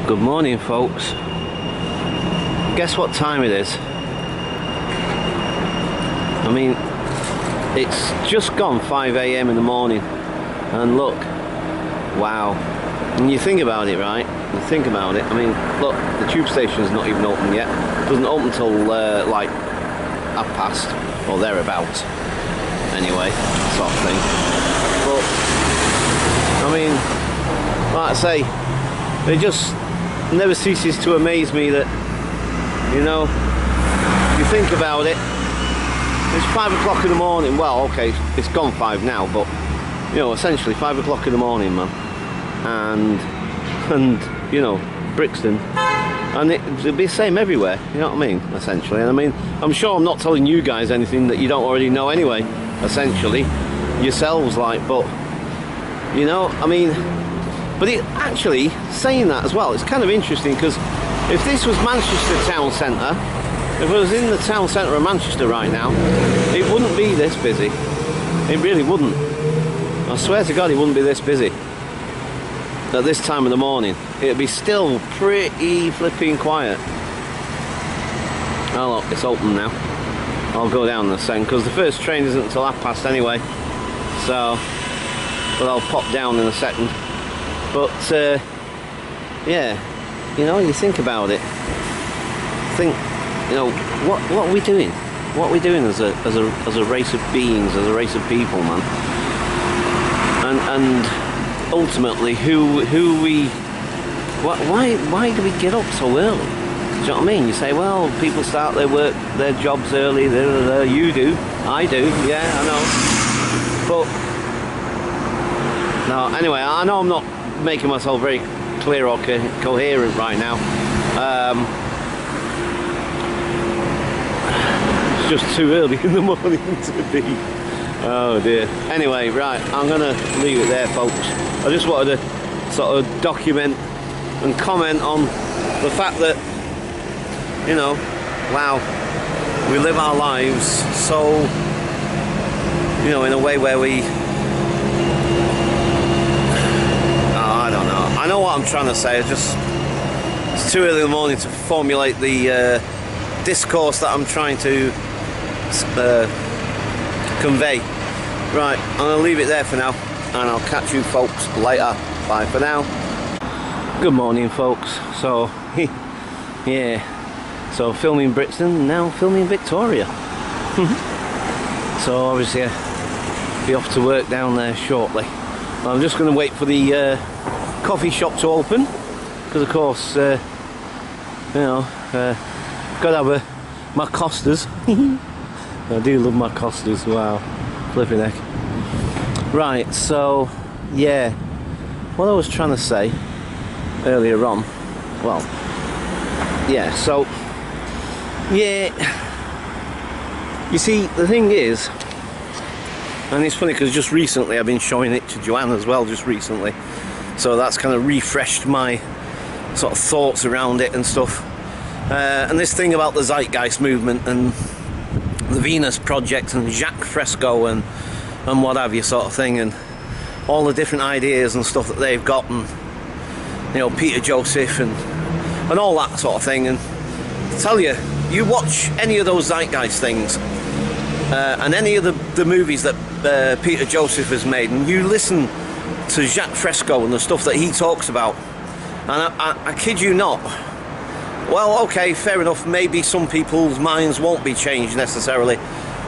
Good morning, folks. Guess what time it is? I mean, it's just gone 5 AM in the morning, and look, wow. And you think about it, right? You think about it. I mean, look, the tube station's not even open yet. It doesn't open till like 1:30 or thereabouts. Anyway, sort of thing. But I mean, like I say, it just never ceases to amaze me that, you know, you think about it. It's 5 o'clock in the morning. Well, okay, it's gone 5 now, but you know, essentially 5 o'clock in the morning, man. And you know, Brixton, and it'll be the same everywhere. You know what I mean? Essentially, and I mean, I'm sure I'm not telling you guys anything that you don't already know anyway. Essentially, yourselves, like, but you know, I mean, but it actually saying that as well. It's kind of interesting because if this was Manchester town centre, if it was in the town centre of Manchester right now, it wouldn't be this busy. It really wouldn't. I swear to God, it wouldn't be this busy at this time of the morning. It'd be still pretty flipping quiet. Oh look, it's open now. I'll go down in a second because the first train isn't until 1:30 anyway. So, but I'll pop down in a second. But yeah, you know, you think about it. Think, you know, what are we doing? What are we doing as a race of beings, as a race of people, man? And ultimately, why do we get up so early? Do you know what I mean? You say, well, people start their jobs early. You do, I do, yeah, I know. But no, anyway, I know I'm not making myself very clear or coherent right now. It's just too early in the morning to be. Oh dear. Anyway, right, I'm gonna leave it there, folks. I just wanted to sort of document and comment on the fact that, you know, wow, we live our lives so, you know, in a way where we, I don't know. I know what I'm trying to say. It's too early in the morning to formulate the discourse that I'm trying to convey. Right, I'm going to leave it there for now, and I'll catch you folks later. Bye for now. Good morning, folks. So, yeah, so filming Brixton, now filming Victoria. So obviously I'll be off to work down there shortly. I'm just going to wait for the coffee shop to open, because of course, you know, got to have my Costas. I do love my Costas, wow, flipping heck. Right, so, yeah, what I was trying to say earlier on, well, yeah, so, yeah, you see, the thing is, and it's funny because just recently I've been showing it to Joanne as well, just recently, so that's kind of refreshed my sort of thoughts around it and stuff. And this thing about the Zeitgeist movement and the Venus Project and Jacques Fresco and what have you, sort of thing, and all the different ideas and stuff that they've got, and you know, Peter Joseph and all that sort of thing. And I tell you, you watch any of those Zeitgeist things and any of the movies that Peter Joseph has made, and you listen to Jacques Fresco and the stuff that he talks about, and I kid you not, well, okay, fair enough, maybe some people's minds won't be changed necessarily,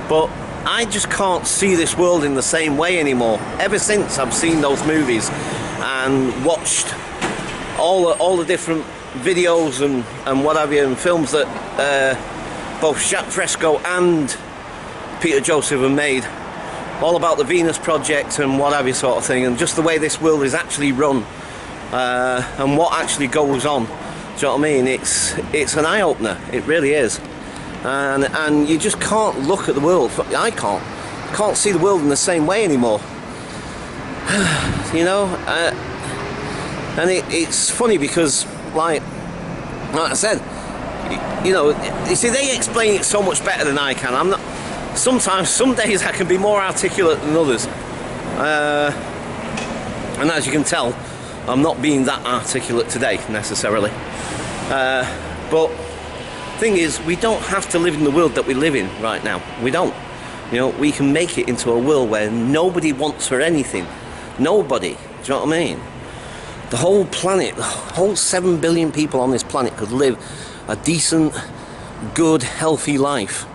but I just can't see this world in the same way anymore. Ever since I've seen those movies and watched all the different videos and what have you, and films that both Jacques Fresco and Peter Joseph have made, all about the Venus Project and what have you, sort of thing, and just the way this world is actually run, and what actually goes on. Do you know what I mean? It's an eye-opener, it really is. And you just can't look at the world, I can't see the world in the same way anymore. You know, and it's funny because, like I said, you know, you see, they explain it so much better than I can. I'm not. Sometimes, some days I can be more articulate than others, and as you can tell, I'm not being that articulate today necessarily. But thing is, we don't have to live in the world that we live in right now. We don't. You know, we can make it into a world where nobody wants for anything. Nobody. Do you know what I mean? The whole planet, the whole 7 billion people on this planet could live a decent, good, healthy life.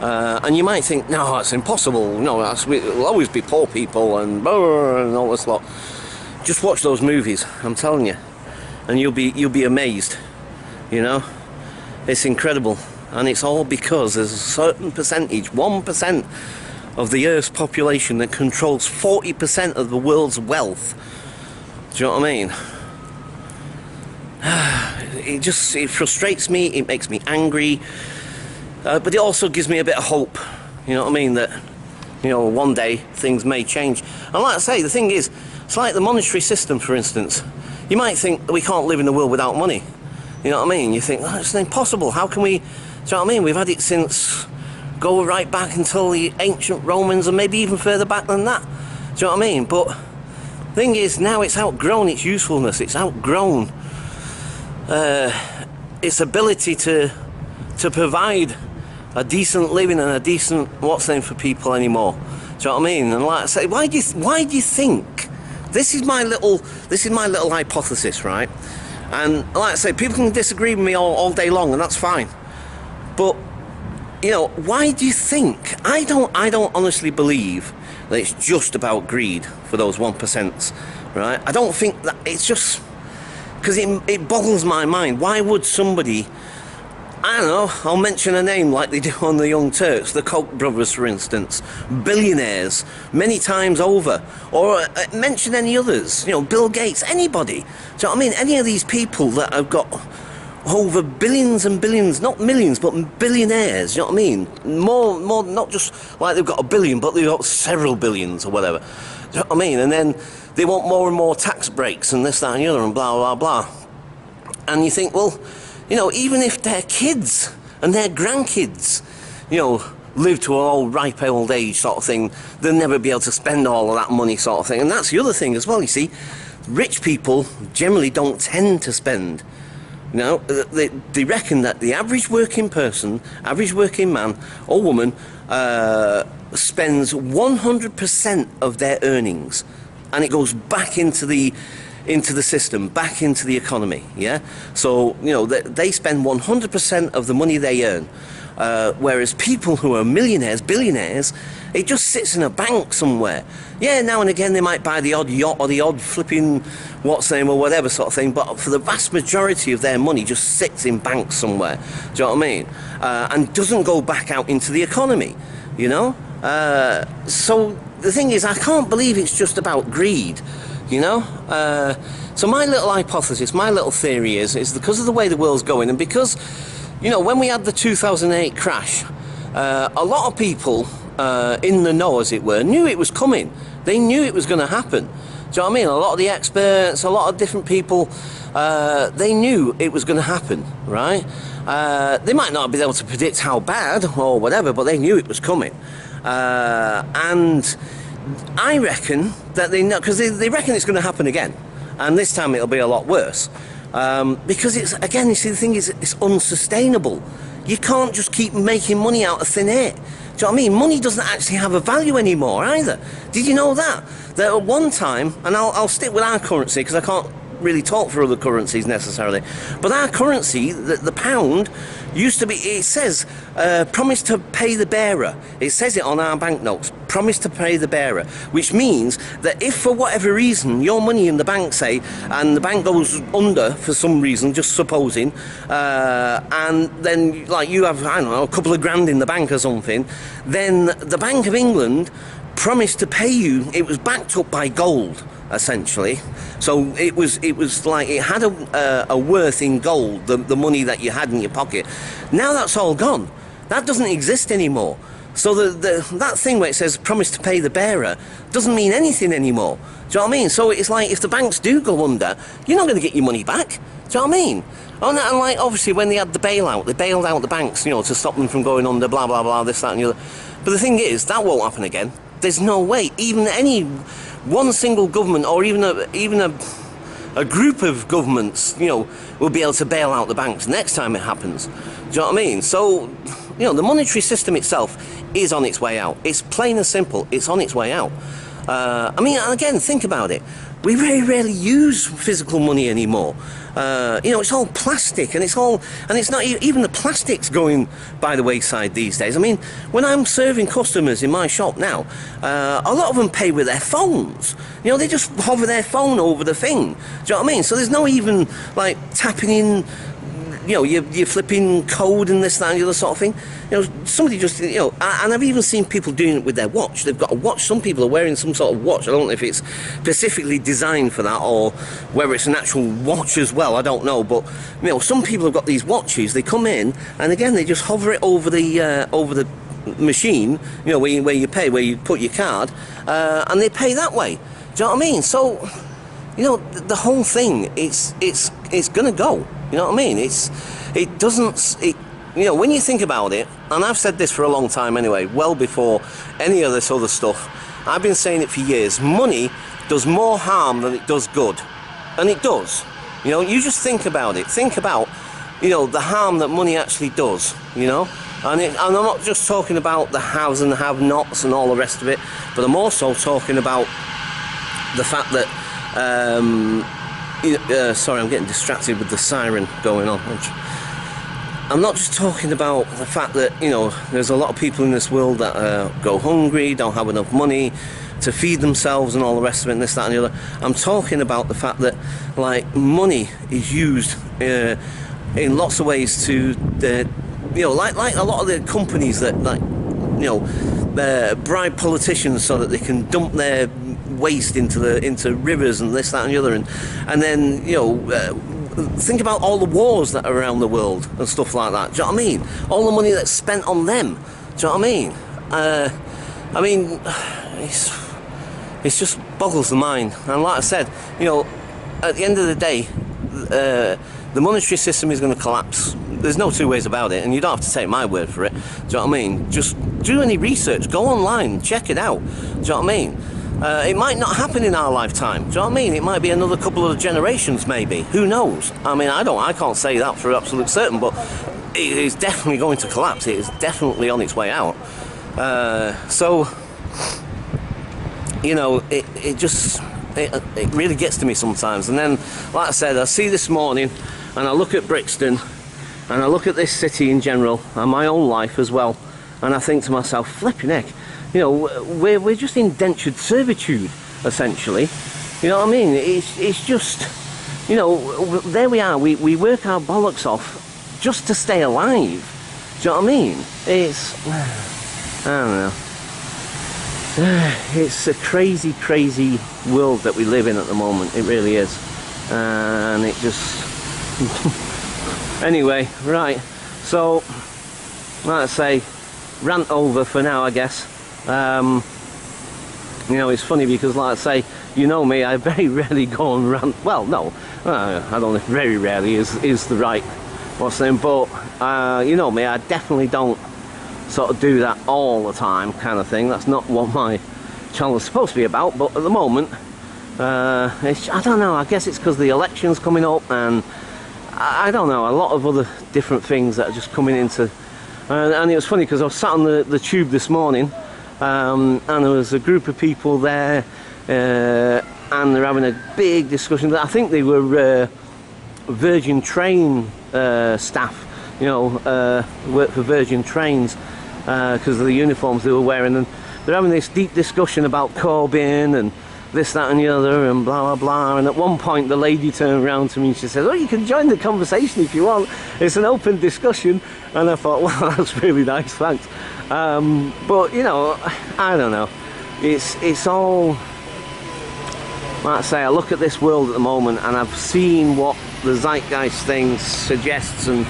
And you might think, no, that's impossible. No, it'll always be poor people and all this lot. Just watch those movies, I'm telling you, and you'll be amazed. You know, it's incredible, and it's all because there's a certain percentage, 1% of the Earth's population that controls 40% of the world's wealth. Do you know what I mean? It frustrates me. It makes me angry, but it also gives me a bit of hope. You know what I mean? That, you know, one day things may change. And like I say, the thing is, it's like the monetary system, for instance. You might think that we can't live in the world without money. You know what I mean? You think, oh, it's impossible. How can we? Do you know what I mean? We've had it since, go right back until the ancient Romans, and maybe even further back than that. Do you know what I mean? But the thing is, now it's outgrown its usefulness. It's outgrown its ability to provide a decent living and a decent what's name for people anymore. Do you know what I mean? And like I say, why do you think? This is my little hypothesis, right? And like I say, people can disagree with me all day long, and that's fine. But you know, why do you think? I don't honestly believe that it's just about greed for those 1%, right? I don't think that it's just because it boggles my mind. Why would somebody? I don't know, I'll mention a name like they do on the Young Turks, the Koch brothers, for instance, billionaires, many times over, or mention any others, you know, Bill Gates, anybody. Do you know what I mean? Any of these people that have got over billions and billions, not millions, but billionaires, you know what I mean? More, not just like they've got a billion, but they've got several billions or whatever. Do you know what I mean? And then they want more and more tax breaks and this, that and the other and blah, blah, blah. And you think, well, you know, even if their kids and their grandkids, you know, live to an old ripe old age sort of thing, they'll never be able to spend all of that money sort of thing. And that's the other thing as well, you see. Rich people generally don't tend to spend. You know, they reckon that the average working person, average working man or woman spends 100% of their earnings, and it goes back into the system, back into the economy, yeah? So, you know, they spend 100% of the money they earn, whereas people who are millionaires, billionaires, it just sits in a bank somewhere. Yeah, now and again they might buy the odd yacht or the odd flipping what's name or whatever sort of thing, but for the vast majority of their money just sits in banks somewhere, do you know what I mean? And doesn't go back out into the economy, you know? So the thing is, I can't believe it's just about greed. You know, so my little hypothesis, my little theory is because of the way the world's going, and because, you know, when we had the 2008 crash, a lot of people in the know, as it were, knew it was coming. They knew it was going to happen. Do you know what I mean? A lot of the experts, a lot of different people, they knew it was going to happen, right? They might not be able to predict how bad or whatever, but they knew it was coming. And I reckon that they know, because they reckon it's going to happen again, and this time it'll be a lot worse, because it's, again, you see, the thing is, it's unsustainable. You can't just keep making money out of thin air. Do you know what I mean? Money doesn't actually have a value anymore either. Did you know that? That at one time, and I'll stick with our currency because I can't really talk for other currencies necessarily, but our currency, the pound, used to be, it says, promise to pay the bearer. It says it on our banknotes, promise to pay the bearer, which means that if for whatever reason your money in the bank, say, and the bank goes under for some reason, just supposing, and then like you have, I don't know, a couple of grand in the bank or something, then the Bank of England promised to pay you. It was backed up by gold, essentially. So it was like it had a worth in gold, the money that you had in your pocket. Now that's all gone. That doesn't exist anymore. So that thing where it says promise to pay the bearer doesn't mean anything anymore. Do you know what I mean? So it's like if the banks do go under, you're not going to get your money back. Do you know what I mean? And like obviously when they had the bailout, they bailed out the banks, you know, to stop them from going under, blah blah blah, this, that and the other. But the thing is, that won't happen again. There's no way. Even any one single government, or even a a group of governments, you know, will be able to bail out the banks next time it happens. Do you know what I mean? So, you know, the monetary system itself is on its way out. It's plain and simple. It's on its way out. I mean, and again, think about it. We very rarely use physical money anymore. You know, it's all plastic, and it's not even the plastic's going by the wayside these days. I mean, when I'm serving customers in my shop now, a lot of them pay with their phones. You know, they just hover their phone over the thing. Do you know what I mean? So there's no even like tapping in, you know, you're flipping code and this, that, and the other sort of thing. You know, somebody just, you know, and I've even seen people doing it with their watch. They've got a watch. Some people are wearing some sort of watch. I don't know if it's specifically designed for that or whether it's an actual watch as well. I don't know. But, you know, some people have got these watches. They come in, and again, they just hover it over the machine, you know, where you pay, where you put your card, and they pay that way. Do you know what I mean? So, you know, the whole thing, it's gonna go. You know what I mean? You know, when you think about it, and I've said this for a long time anyway, well before any of this other stuff, I've been saying it for years, money does more harm than it does good. And it does. You know, you just think about it. Think about, you know, the harm that money actually does, you know? And I'm not just talking about the haves and the have-nots and all the rest of it, but I'm also talking about the fact that, sorry, I'm getting distracted with the siren going on. I'm not just talking about the fact that, you know, there's a lot of people in this world that go hungry, don't have enough money to feed themselves and all the rest of it, and this, that, and the other. I'm talking about the fact that, like, money is used in lots of ways to, you know, like a lot of the companies that, like, you know, bribe politicians so that they can dump their waste into rivers and this, that, and the other, and then, you know, think about all the wars that are around the world and stuff like that. Do you know what I mean? All the money that's spent on them. Do you know what I mean? It just boggles the mind. And like I said, you know, at the end of the day, the monetary system is going to collapse. There's no two ways about it, and you don't have to take my word for it. Do you know what I mean? Just do any research, go online, check it out. Do you know what I mean? It might not happen in our lifetime. Do you know what I mean? It might be another couple of generations, maybe. Who knows? I mean, I can't say that for absolute certain, but it is definitely going to collapse. It is definitely on its way out. So, you know, it really gets to me sometimes. And then, like I said, I see this morning, and I look at Brixton, and I look at this city in general, and my own life as well, and I think to myself, flipping heck, you know, we're just indentured servitude, essentially. You know what I mean? It's just, you know, there we are. We work our bollocks off just to stay alive. Do you know what I mean? I don't know. It's a crazy, crazy world that we live in at the moment. It really is. And it just... Anyway, right. So, like I say, rant over for now, I guess. You know, it's funny because, like I say, you know me, I very rarely go on rant. Well, no, I don't know if very rarely is the right what's the name, but you know me, I definitely don't sort of do that all the time, kind of thing. That's not what my channel is supposed to be about. But at the moment, I don't know. I guess it's because the election's coming up, and I don't know, a lot of other different things that are just coming into. And it was funny because I was sat on the tube this morning. And there was a group of people there, and they're having a big discussion. I think they were Virgin Train staff, you know, work for Virgin Trains because of the uniforms they were wearing, and they're having this deep discussion about Corbyn and this, that, and the other, and blah, blah, blah. And at one point, the lady turned around to me and she said, "Oh, you can join the conversation if you want. It's an open discussion." And I thought, well, that's really nice, thanks. But, you know, I don't know. It's all, like I say, I look at this world at the moment, and I've seen what the Zeitgeist thing suggests, and,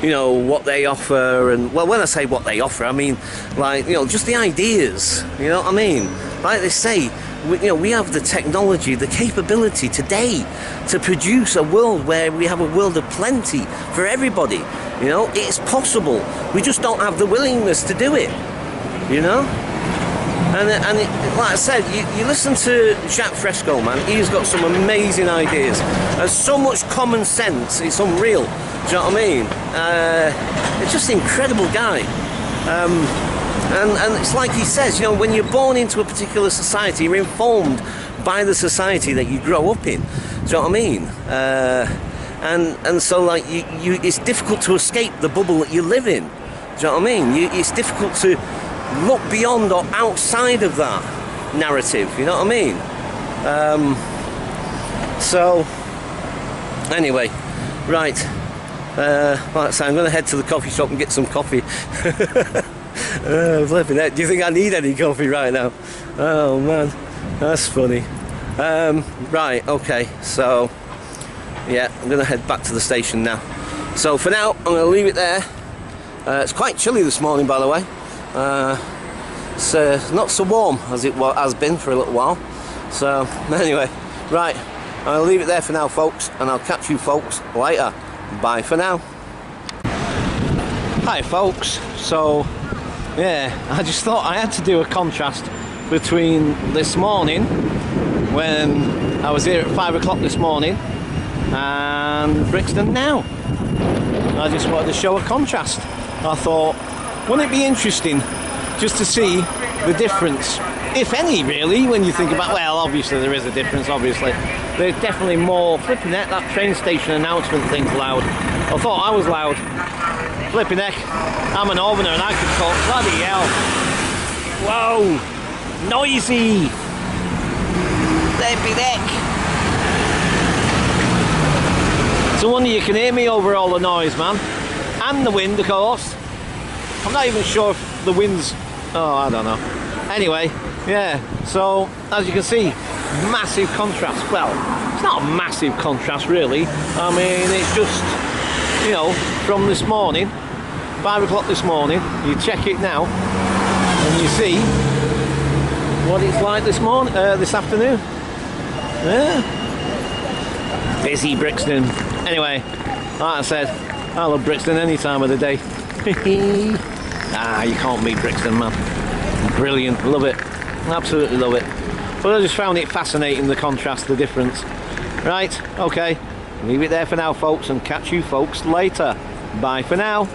you know, what they offer. And, well, when I say what they offer, I mean, like, you know, just the ideas, you know what I mean? Like they say, you know, we have the technology, the capability today to produce a world where we have a world of plenty for everybody. You know, it's possible. We just don't have the willingness to do it, you know? And like I said, you listen to Jacques Fresco, man. He's got some amazing ideas. There's so much common sense. It's unreal. Do you know what I mean? It's just an incredible guy. And it's like he says, you know, when you're born into a particular society, you're informed by the society that you grow up in. Do you know what I mean? And so, like, it's difficult to escape the bubble that you live in. Do you know what I mean? It's difficult to look beyond or outside of that narrative. You know what I mean? So, anyway, right. Like I say, I'm going to head to the coffee shop and get some coffee. Flipping heck. Do you think I need any coffee right now? Oh man, that's funny. Right, okay, so yeah, I'm gonna head back to the station now. So for now, I'm gonna leave it there. It's quite chilly this morning, by the way. It's not so warm as it has been for a little while. So anyway, right, I'll leave it there for now, folks, and I'll catch you folks later. Bye for now. Hi folks, so yeah, I just thought I had to do a contrast between this morning, when I was here at 5 o'clock this morning, and Brixton now. I just wanted to show a contrast. I thought, wouldn't it be interesting just to see the difference, if any really, when you think about, well, obviously there is a difference, obviously. There's definitely more, flipping heck, that train station announcement thing's loud. I thought I was loud. Flipping heck, I'm an Northerner and I could talk, bloody hell. Whoa, noisy. Flipping heck. It's a wonder you can hear me over all the noise, man. And the wind, of course. I'm not even sure if the wind's, oh, I don't know. Anyway, yeah, so as you can see, massive contrast. Well, it's not a massive contrast really. I mean, it's just, you know, from this morning, 5 o'clock this morning, you check it now and you see what it's like this morning, this afternoon. Yeah. Busy Brixton. Anyway, like I said, I love Brixton any time of the day. You can't beat Brixton, man. Brilliant, love it, absolutely love it. But I just found it fascinating, the contrast, the difference. Right, okay, leave it there for now, folks, and catch you folks later. Bye for now.